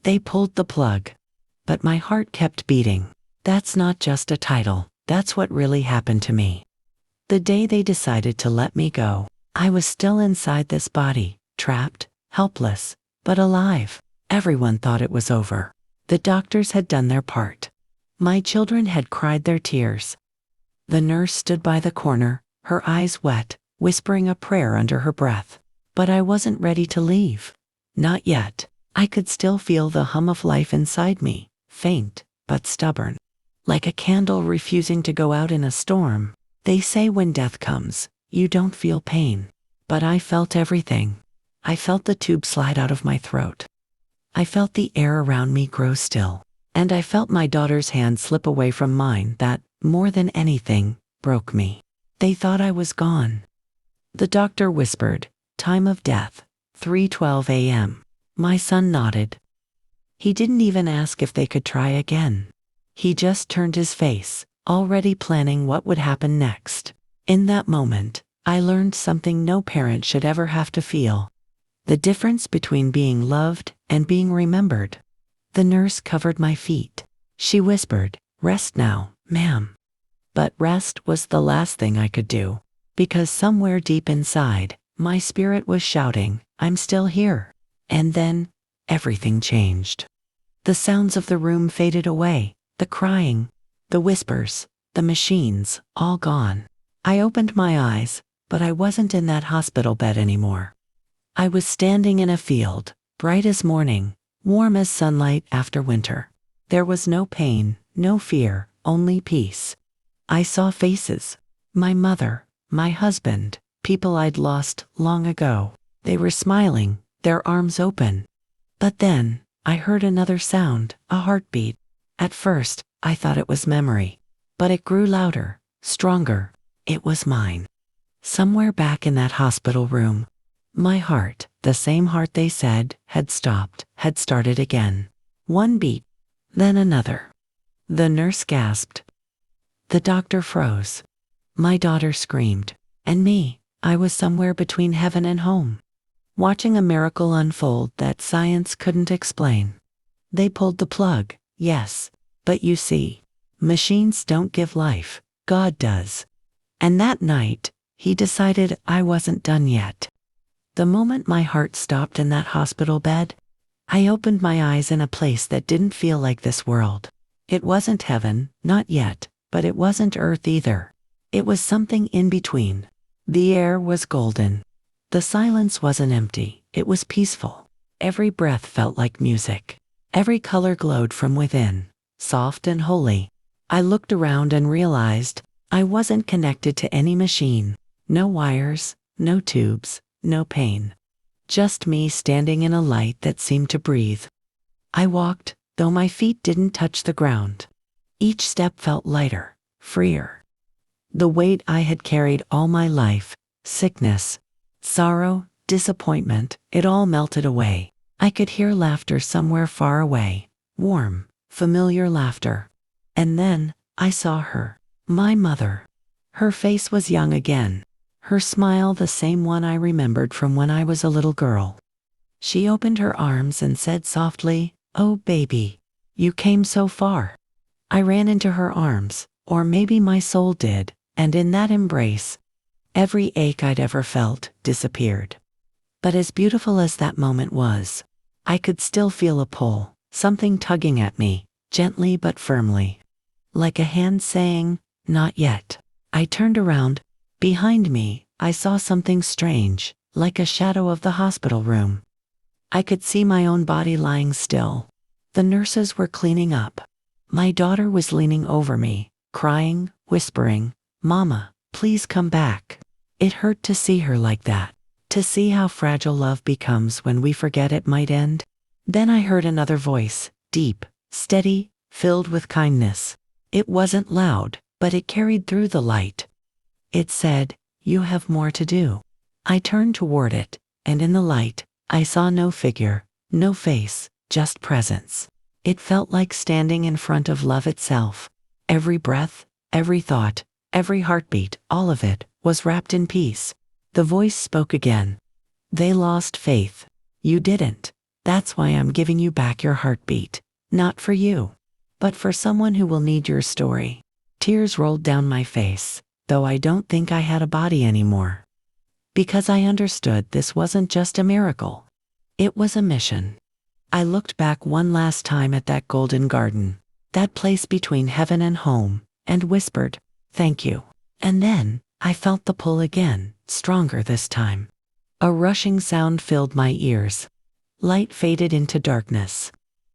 They pulled the plug. But my heart kept beating. That's not just a title. That's what really happened to me. The day they decided to let me go, I was still inside this body, trapped, helpless, but alive. Everyone thought it was over. The doctors had done their part. My children had cried their tears. The nurse stood by the corner, her eyes wet, whispering a prayer under her breath. But I wasn't ready to leave. Not yet. I could still feel the hum of life inside me, faint, but stubborn. Like a candle refusing to go out in a storm. They say when death comes, you don't feel pain. But I felt everything. I felt the tube slide out of my throat. I felt the air around me grow still. And I felt my daughter's hand slip away from mine that, more than anything, broke me. They thought I was gone. The doctor whispered, "Time of death, 3:12 a.m. My son nodded. He didn't even ask if they could try again. He just turned his face, already planning what would happen next. In that moment, I learned something no parent should ever have to feel. The difference between being loved and being remembered. The nurse covered my feet. She whispered, "Rest now, ma'am." But rest was the last thing I could do. Because somewhere deep inside, my spirit was shouting, "I'm still here." And then, everything changed. The sounds of the room faded away, the crying, the whispers, the machines, all gone. I opened my eyes, but I wasn't in that hospital bed anymore. I was standing in a field, bright as morning, warm as sunlight after winter. There was no pain, no fear, only peace. I saw faces. My mother, my husband, people I'd lost long ago. They were smiling, their arms open. But then, I heard another sound, a heartbeat. At first, I thought it was memory. But it grew louder, stronger. It was mine. Somewhere back in that hospital room, my heart, the same heart they said had stopped, had started again. One beat, then another. The nurse gasped. The doctor froze. My daughter screamed. And me, I was somewhere between heaven and home, watching a miracle unfold that science couldn't explain. They pulled the plug, yes, but you see, machines don't give life, God does. And that night, he decided I wasn't done yet. The moment my heart stopped in that hospital bed, I opened my eyes in a place that didn't feel like this world. It wasn't heaven, not yet, but it wasn't earth either. It was something in between. The air was golden. The silence wasn't empty, it was peaceful. Every breath felt like music. Every color glowed from within, soft and holy. I looked around and realized I wasn't connected to any machine. No wires, no tubes, no pain. Just me standing in a light that seemed to breathe. I walked, though my feet didn't touch the ground. Each step felt lighter, freer. The weight I had carried all my life, sickness, sorrow, disappointment, it all melted away. I could hear laughter somewhere far away, warm, familiar laughter. And then, I saw her, my mother. Her face was young again. Her smile the same one I remembered from when I was a little girl. She opened her arms and said softly, "Oh baby, you came so far." I ran into her arms, or maybe my soul did, and in that embrace, every ache I'd ever felt disappeared. But as beautiful as that moment was, I could still feel a pull, something tugging at me, gently but firmly. Like a hand saying, "Not yet." I turned around. Behind me, I saw something strange, like a shadow of the hospital room. I could see my own body lying still. The nurses were cleaning up. My daughter was leaning over me, crying, whispering, "Mama, please come back." It hurt to see her like that, to see how fragile love becomes when we forget it might end. Then I heard another voice, deep, steady, filled with kindness. It wasn't loud, but it carried through the light. It said, "You have more to do." I turned toward it, and in the light, I saw no figure, no face, just presence. It felt like standing in front of love itself. Every breath, every thought, every heartbeat, all of it, was wrapped in peace. The voice spoke again. "They lost faith. You didn't. That's why I'm giving you back your heartbeat. Not for you, but for someone who will need your story. Tears rolled down my face, though I don't think I had a body anymore. Because I understood this wasn't just a miracle. It was a mission. I looked back one last time at that golden garden, that place between heaven and home, and whispered, "Thank you." And then, I felt the pull again, stronger this time. A rushing sound filled my ears. Light faded into darkness.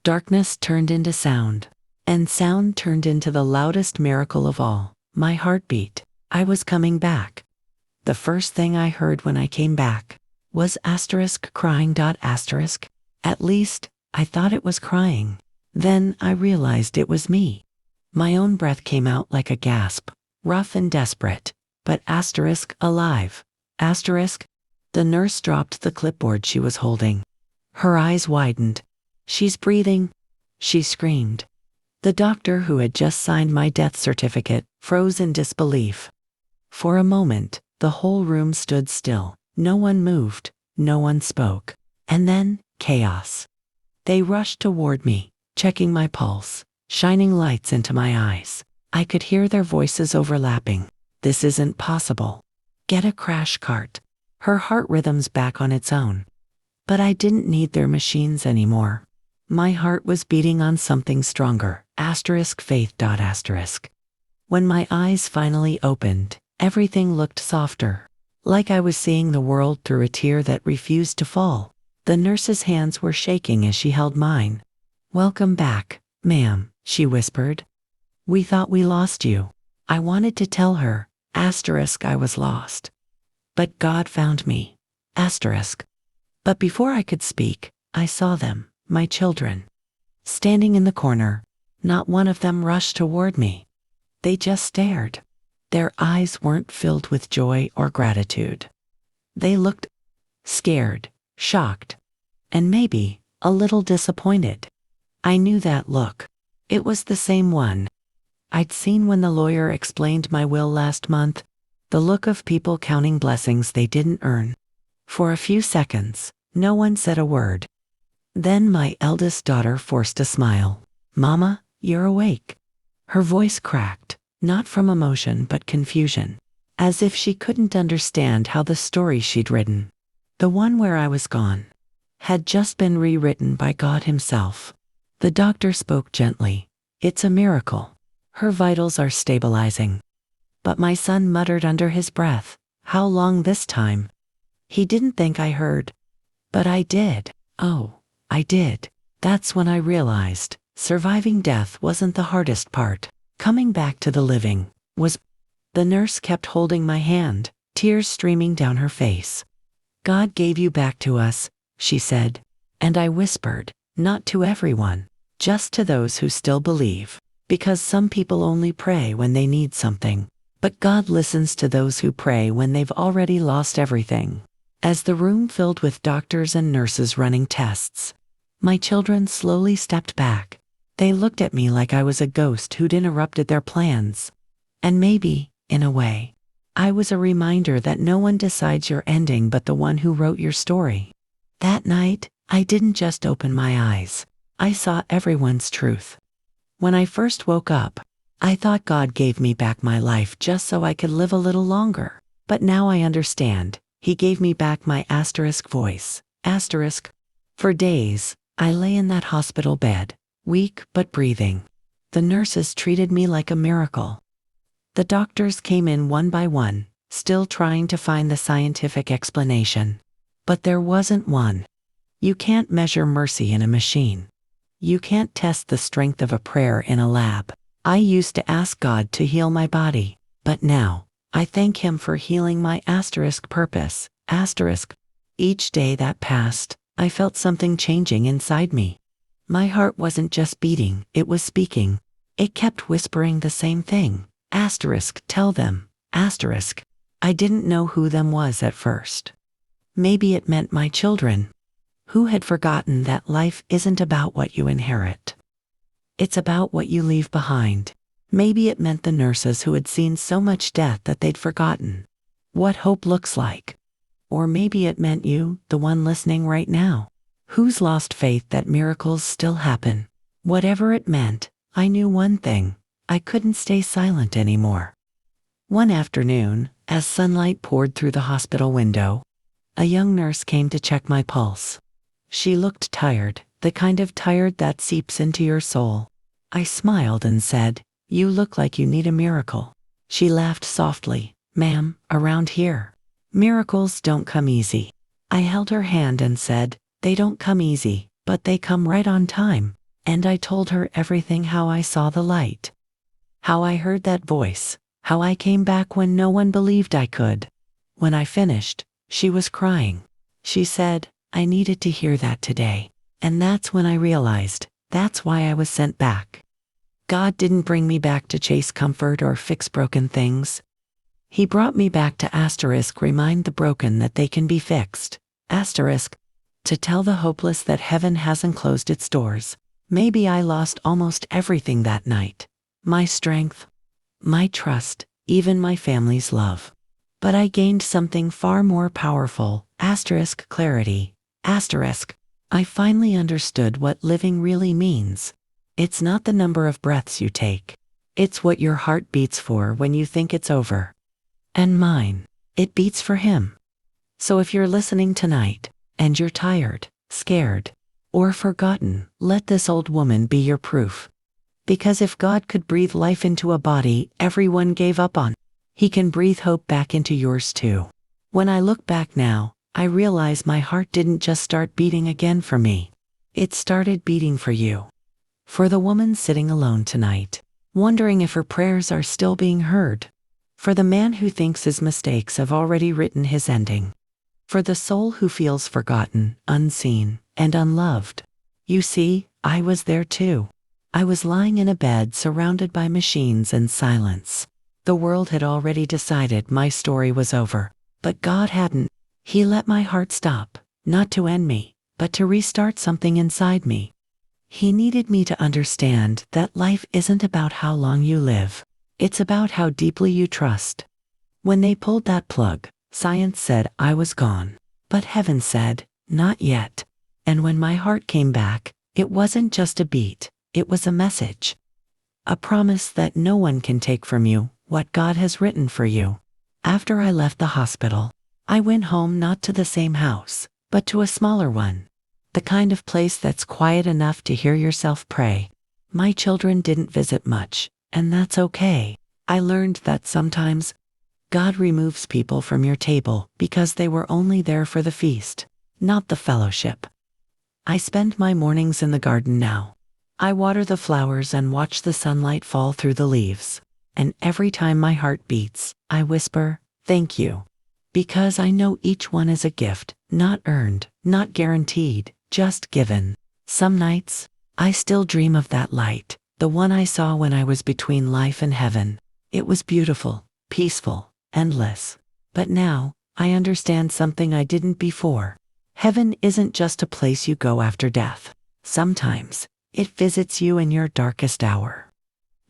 Darkness turned into sound. And sound turned into the loudest miracle of all, my heartbeat. I was coming back. The first thing I heard when I came back was crying. At least, I thought it was crying. Then I realized it was me. My own breath came out like a gasp, rough and desperate, but alive. The nurse dropped the clipboard she was holding. Her eyes widened. "She's breathing," she screamed. The doctor who had just signed my death certificate froze in disbelief. For a moment, the whole room stood still. No one moved, no one spoke. And then, chaos. They rushed toward me, checking my pulse, shining lights into my eyes. I could hear their voices overlapping. "This isn't possible. Get a crash cart. Her heart rhythm's back on its own." But I didn't need their machines anymore. My heart was beating on something stronger. Faith. When my eyes finally opened, everything looked softer. Like I was seeing the world through a tear that refused to fall. The nurse's hands were shaking as she held mine. "Welcome back, ma'am," she whispered. "We thought we lost you." I wanted to tell her, I was lost. But God found me. But before I could speak, I saw them, my children. Standing in the corner, not one of them rushed toward me. They just stared. Their eyes weren't filled with joy or gratitude. They looked scared, shocked, and maybe a little disappointed. I knew that look. It was the same one I'd seen when the lawyer explained my will last month, the look of people counting blessings they didn't earn. For a few seconds, no one said a word. Then my eldest daughter forced a smile. "Mama, you're awake." Her voice cracked, not from emotion but confusion, as if she couldn't understand how the story she'd written, the one where I was gone, had just been rewritten by God Himself. The doctor spoke gently. "It's a miracle. Her vitals are stabilizing." But my son muttered under his breath, "How long this time?" He didn't think I heard. But I did. Oh, I did. That's when I realized surviving death wasn't the hardest part. Coming back to the living was. The nurse kept holding my hand, tears streaming down her face. "God gave you back to us," she said. And I whispered, "Not to everyone, just to those who still believe. Because some people only pray when they need something. But God listens to those who pray when they've already lost everything." As the room filled with doctors and nurses running tests, my children slowly stepped back. They looked at me like I was a ghost who'd interrupted their plans. And maybe, in a way, I was a reminder that no one decides your ending but the one who wrote your story. That night, I didn't just open my eyes. I saw everyone's truth. When I first woke up, I thought God gave me back my life just so I could live a little longer. But now I understand. He gave me back my voice. For days, I lay in that hospital bed, weak but breathing. The nurses treated me like a miracle. The doctors came in one by one, still trying to find the scientific explanation. But there wasn't one. You can't measure mercy in a machine. You can't test the strength of a prayer in a lab. I used to ask God to heal my body, but now, I thank Him for healing my purpose. Each day that passed, I felt something changing inside me. My heart wasn't just beating, it was speaking. It kept whispering the same thing. Tell them. I didn't know who them was at first. Maybe it meant my children, who had forgotten that life isn't about what you inherit. It's about what you leave behind. Maybe it meant the nurses who had seen so much death that they'd forgotten what hope looks like. Or maybe it meant you, the one listening right now. Who's lost faith that miracles still happen? Whatever it meant, I knew one thing: I couldn't stay silent anymore. One afternoon, as sunlight poured through the hospital window, a young nurse came to check my pulse. She looked tired, the kind of tired that seeps into your soul. I smiled and said, "You look like you need a miracle." She laughed softly. "Ma'am, around here, miracles don't come easy." I held her hand and said, "They don't come easy, but they come right on time." And I told her everything: how I saw the light, how I heard that voice, how I came back when no one believed I could. When I finished, she was crying. She said, "I needed to hear that today." And that's when I realized, that's why I was sent back. God didn't bring me back to chase comfort or fix broken things. He brought me back to remind the broken that they can be fixed. To tell the hopeless that heaven hasn't closed its doors. Maybe I lost almost everything that night. My strength, my trust, even my family's love. But I gained something far more powerful. Clarity. I finally understood what living really means. It's not the number of breaths you take. It's what your heart beats for when you think it's over. And mine, it beats for Him. So if you're listening tonight, and you're tired, scared, or forgotten, let this old woman be your proof. Because if God could breathe life into a body everyone gave up on, He can breathe hope back into yours too. When I look back now, I realize my heart didn't just start beating again for me. It started beating for you. For the woman sitting alone tonight, wondering if her prayers are still being heard. For the man who thinks his mistakes have already written his ending. For the soul who feels forgotten, unseen, and unloved. You see, I was there too. I was lying in a bed surrounded by machines and silence. The world had already decided my story was over. But God hadn't. He let my heart stop, not to end me, but to restart something inside me. He needed me to understand that life isn't about how long you live. It's about how deeply you trust. When they pulled that plug, science said I was gone. But heaven said, not yet. And when my heart came back, it wasn't just a beat, it was a message. A promise that no one can take from you what God has written for you. After I left the hospital, I went home, not to the same house, but to a smaller one. The kind of place that's quiet enough to hear yourself pray. My children didn't visit much, and that's okay. I learned that sometimes God removes people from your table because they were only there for the feast, not the fellowship. I spend my mornings in the garden now. I water the flowers and watch the sunlight fall through the leaves. And every time my heart beats, I whisper, "Thank you." Because I know each one is a gift, not earned, not guaranteed, just given. Some nights, I still dream of that light, the one I saw when I was between life and heaven. It was beautiful, peaceful, endless. But now, I understand something I didn't before. Heaven isn't just a place you go after death. Sometimes, it visits you in your darkest hour.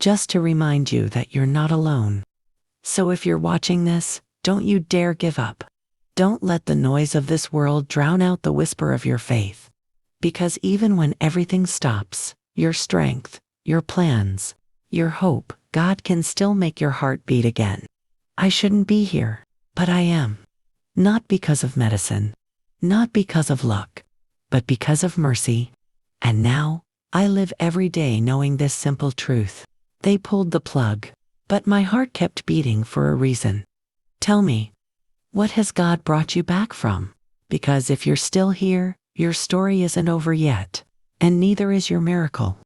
Just to remind you that you're not alone. So if you're watching this, don't you dare give up. Don't let the noise of this world drown out the whisper of your faith. Because even when everything stops, your strength, your plans, your hope, God can still make your heart beat again. I shouldn't be here, but I am. Not because of medicine, not because of luck, but because of mercy. And now, I live every day knowing this simple truth. They pulled the plug, but my heart kept beating for a reason. Tell me, what has God brought you back from? Because if you're still here, your story isn't over yet, and neither is your miracle.